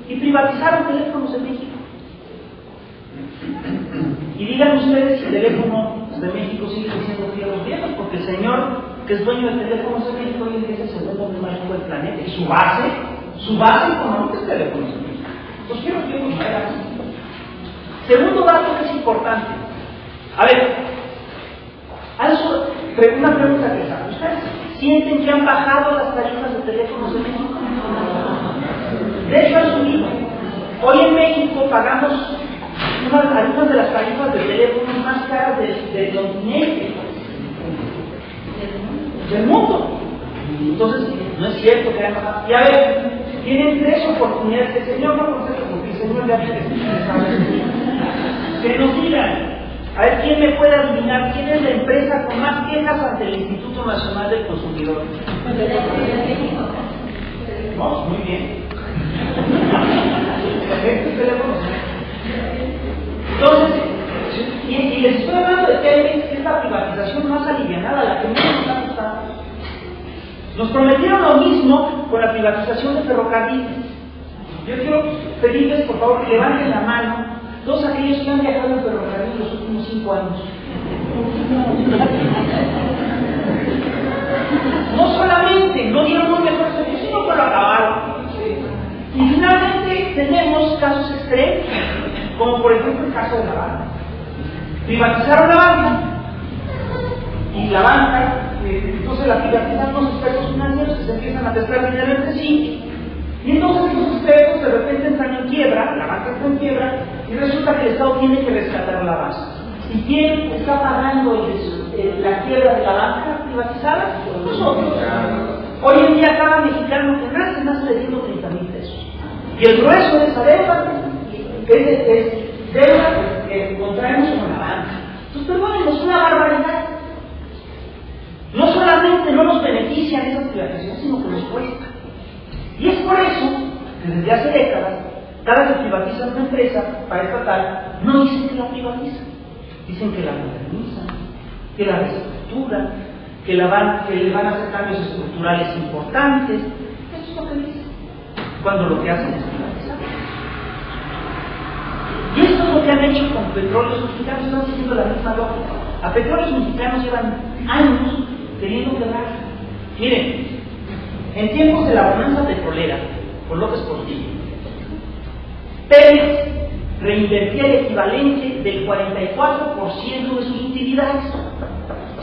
y privatizaron Teléfonos de México. Y digan ustedes si Teléfonos de México sigue siendo fiel a los viejos, porque el señor que es dueño de Teléfonos de México hoy en día es el segundo hombre más rico del planeta, y su base económica es Teléfonos de México. Pues quiero que nos vaya así. Segundo dato que es importante. A ver, una pregunta que está. ¿Ustedes sienten que han bajado las tarifas de Teléfonos de México? De hecho, han subido. Hoy en México pagamos algunas de las tarifas de teléfonos más caras del continente, del mundo. Entonces, no es cierto que hayan bajado. Y a ver, tienen 3 oportunidades. El señor no contesta porque el señor ya que nos digan. A ver, ¿quién me puede adivinar quién es la empresa con más quejas ante el Instituto Nacional del Consumidor? No, muy bien. Entonces, y les estoy hablando de Telmex, que es la privatización más alivianada, la que menos está costando. Nos prometieron lo mismo con la privatización de ferrocarriles. Yo quiero pedirles, por favor, que levanten la mano todos aquellos que han viajado en ferrocarril en los últimos 5 años. No solamente no dieron un mejor servicio, sino que lo acabaron. Y finalmente tenemos casos extremos, como por ejemplo el caso de la banca. Privatizaron la banca, y la banca, entonces la privatizan los expertos financieros que se empiezan a prestar dinero entre sí. Y entonces esos expertos de repente entran en quiebra, la banca está en quiebra, y resulta que el Estado tiene que rescatar la base. ¿Y quién está pagando la quiebra de la banca privatizada? Nosotros. Hoy en día cada mexicano que nace debiendo 30,000 pesos. Y el grueso de esa deuda es deuda que contraemos con la banca. Entonces, perdónenos, es una barbaridad. No solamente no nos benefician esas privatizaciones, sino que nos cuesta. Y es por eso que desde hace décadas, cada que privatizan una empresa paraestatal, no dicen que la privatizan, dicen que la modernizan, que la reestructuran, que le van a hacer cambios estructurales importantes. Eso es lo que dicen, cuando lo que hacen es privatizar. Y esto es lo que han hecho con Petróleos Mexicanos, están siguiendo la misma lógica. A Petróleos Mexicanos llevan años queriendo quebrar. Miren, en tiempos de la bonanza petrolera, con López Portillo, Pemex reinvertía el equivalente del 44% de sus utilidades.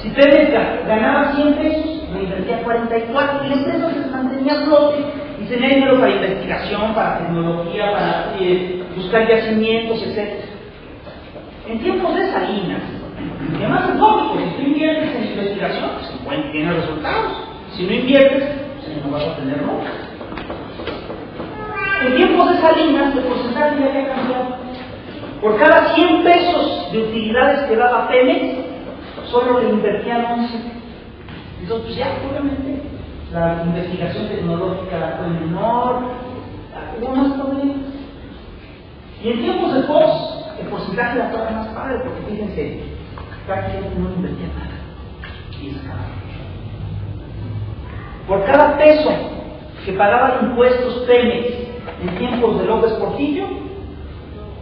Si Pemex ganaba 100 pesos, reinvertía 44, y la empresa se mantenía a flote y tenía dinero para investigación, para tecnología, para buscar yacimientos, etc. En tiempos de Salinas, y además es lógico, si tú inviertes en investigación, pues tienes resultados. Si no inviertes, no vas a tener nunca. En tiempos de Salinas, el porcentaje ya había cambiado. Por cada 100 pesos de utilidades que daba Pemex, solo le invertían 11. Entonces, pues ya, obviamente, la investigación tecnológica fue menor, hubo más problemas. Y en tiempos de Fox, el porcentaje era todavía más padre, porque fíjense, prácticamente no invertía nada. Y sacaba. Por cada peso que pagaba de impuestos Pemex en tiempos de López Portillo,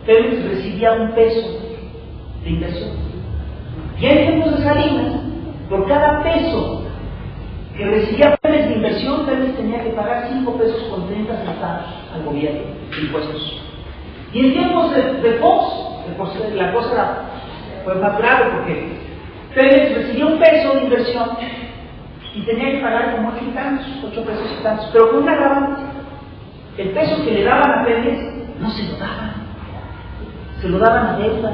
Pemex recibía 1 peso de inversión. Y en tiempos de Salinas, por cada peso que recibía Pemex de inversión, Pemex tenía que pagar 5 pesos con 30 centavos al gobierno de impuestos. Y en tiempos de Fox, la cosa fue más grave porque Pemex recibía 1 peso de inversión y tenía que pagar como 8 y tantos, 8 pesos y tantos, pero con un agravante. El peso que le daban a Pemex no se lo daban, se lo daban a deuda,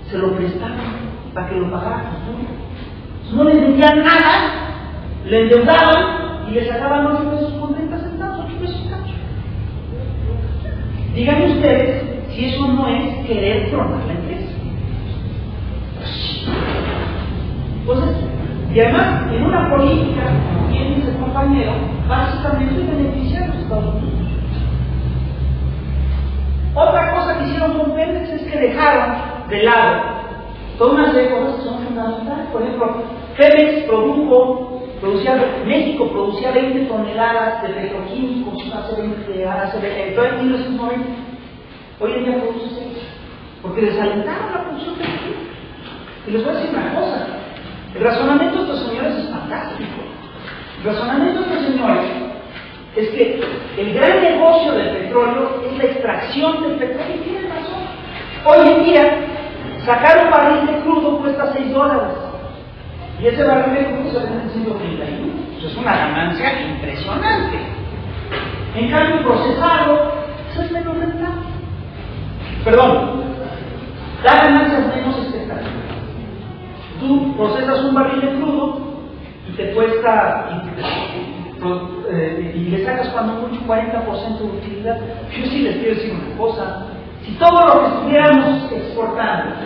se lo prestaban para que lo pagara a futuro. No le vendían nada, le endeudaban y le sacaban 8 pesos con 30 centavos, 8 pesos y tantos. Díganme ustedes si eso no es querer tronar la empresa. Entonces, y además, en una política, como bien dice el compañero, básicamente beneficia a los Estados Unidos. Otra cosa que hicieron con Pemex es que dejaron de lado todas una serie de cosas que son fundamentales. Por ejemplo, Pemex produjo México producía 20 toneladas de petroquímicos hace 1990. Hoy en día produce 6, porque desalentaron la producción petroquímica. Y les voy a decir una cosa, el razonamiento de estos señores es fantástico. El razonamiento de estos señores es que el gran negocio del petróleo es la extracción del petróleo, y tienen razón. Hoy en día, sacar un barril de crudo cuesta $6, y ese barril de crudo se vende en 131. Eso es una ganancia impresionante. En cambio, procesarlo, eso es menos rentable. Perdón, da ganancias menos espectaculares. Tú procesas un barril de crudo y te cuesta, y le sacas cuando mucho 40% de utilidad. Yo sí les quiero decir una cosa: si todo lo que estuviéramos exportando,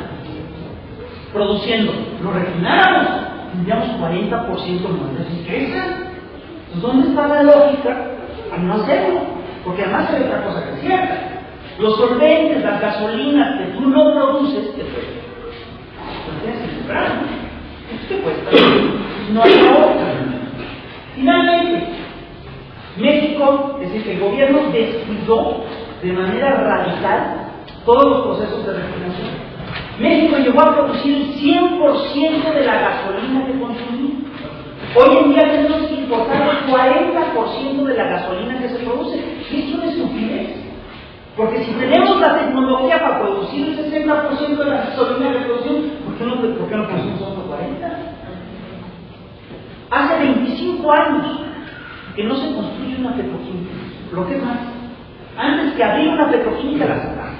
produciendo, lo refináramos, tendríamos 40% más de riqueza. Entonces, ¿dónde está la lógica al no hacerlo? Porque además hay otra cosa que es cierta: los solventes, las gasolinas que tú no produces, te cuestan. Lo tienes que comprar, ¿no? Esto te cuesta. No hay otra. Finalmente, México, es decir, que el gobierno descuidó de manera radical todos los procesos de refinación. México llegó a producir el 100% de la gasolina que consumía. Hoy en día tenemos que importar el 40% de la gasolina que se produce. Y es una estupidez. Porque si tenemos la tecnología para producir el 60% de la gasolina que producimos, ¿por qué no producimos otro 40%? Hace 25 años que no se construye una petroquímica. Lo que es más, antes que abrir una petroquímica la cerramos.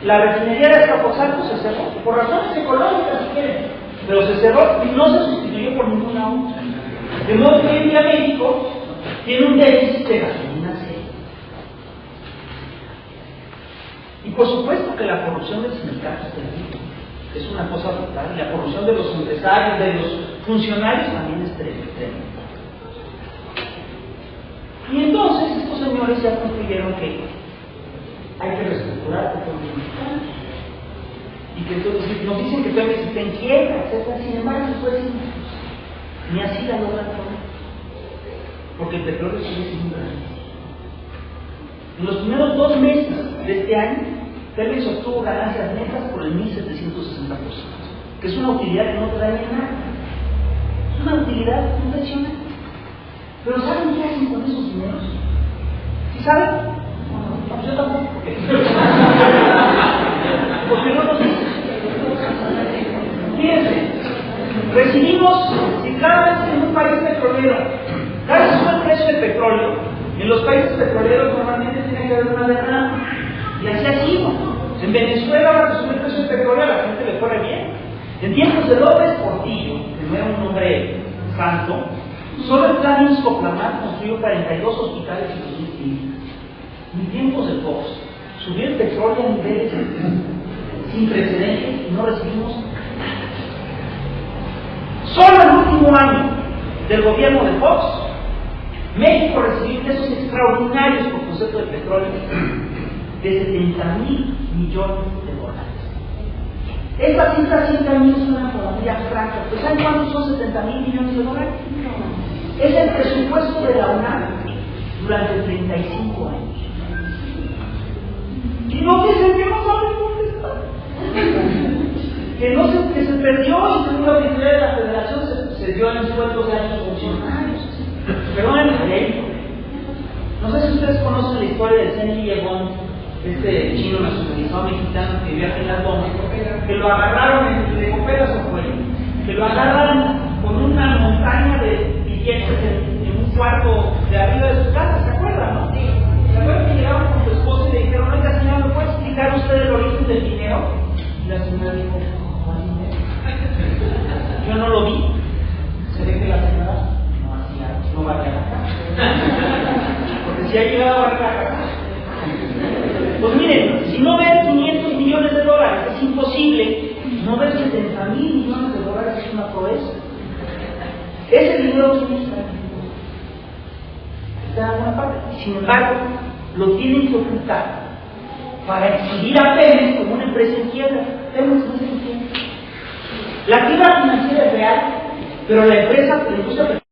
La refinería de Azcapotzalco se cerró, por razones ecológicas si quieren, pero se cerró y no se sustituyó por ninguna otra. De modo que hoy en día México tiene un déficit de gasolina serio. Y por supuesto que la corrupción del sindicato es una cosa brutal, y la corrupción de los empresarios, de los funcionarios también es tremenda. Y entonces estos señores ya concluyeron que hay que reestructurar el petróleo mexicano, y que entonces nos dicen que Pemex está en quiebra, etc. Sin embargo, después ni así la logran todo, porque el petróleo sigue siendo grande. En los primeros 2 meses de este año, Pemex obtuvo ganancias netas por el 1.760%, que es una utilidad que no te da ni nada. Es una utilidad impresionante. Pero ¿saben qué hacen con esos dineros? ¿Sí saben? No, yo tampoco. Porque no nos dicen. Fíjense, recibimos, si cada vez en un país petrolero, cada vez sube el precio del petróleo, en los países petroleros normalmente tiene que haber una derrama. Y así ha sido. En Venezuela, ahora que sube el precio del petróleo, a la gente le corre bien. En tiempos de López Portillo, que no era un hombre santo, solo el plan Inscoplamar construyó 42 hospitales en 2015. En tiempos de Fox, subió el petróleo a niveles sin precedentes y no recibimos nada. Solo el último año del gobierno de Fox, México recibió ingresos extraordinarios por concepto de petróleo de $70,000 millones. Esta cifra siempre a mí es una economía abstracta. ¿Pues saben cuántos son $70,000 millones? Es el presupuesto de la UNAM durante 35 años. Y no dicen que no saben dónde está. Que se perdió, y según la auditoría de la Federación se dio en sueldos de altos funcionarios. Pero en el no sé si ustedes conocen la historia de Zen Liyebon, este chino nacionalizado mexicano que viaja en las bombas, que lo agarraron de coperas o cuello, que lo agarraron con una montaña de billetes en un cuarto de arriba de su casa, ¿se acuerdan, no? Sí. ¿Se acuerdan que llegaron con su esposa y le dijeron: oiga señora, ¿me puede explicar usted el origen del dinero? Y la señora dijo: ¿cuál dinero? Yo no lo vi. Se ve que la señora no barría la casa. Porque si ha llegado a barrer la casa. Pues miren, si no ven $500 millones es imposible. No ver $70,000 millones es una proeza. Ese dinero tiene que estar en alguna parte. Sin embargo, lo tienen que ocultar para exhibir a Pemex como una empresa en quiebra. Pemex no es en quiebra. La actividad financiera es real, Pero la empresa, la industria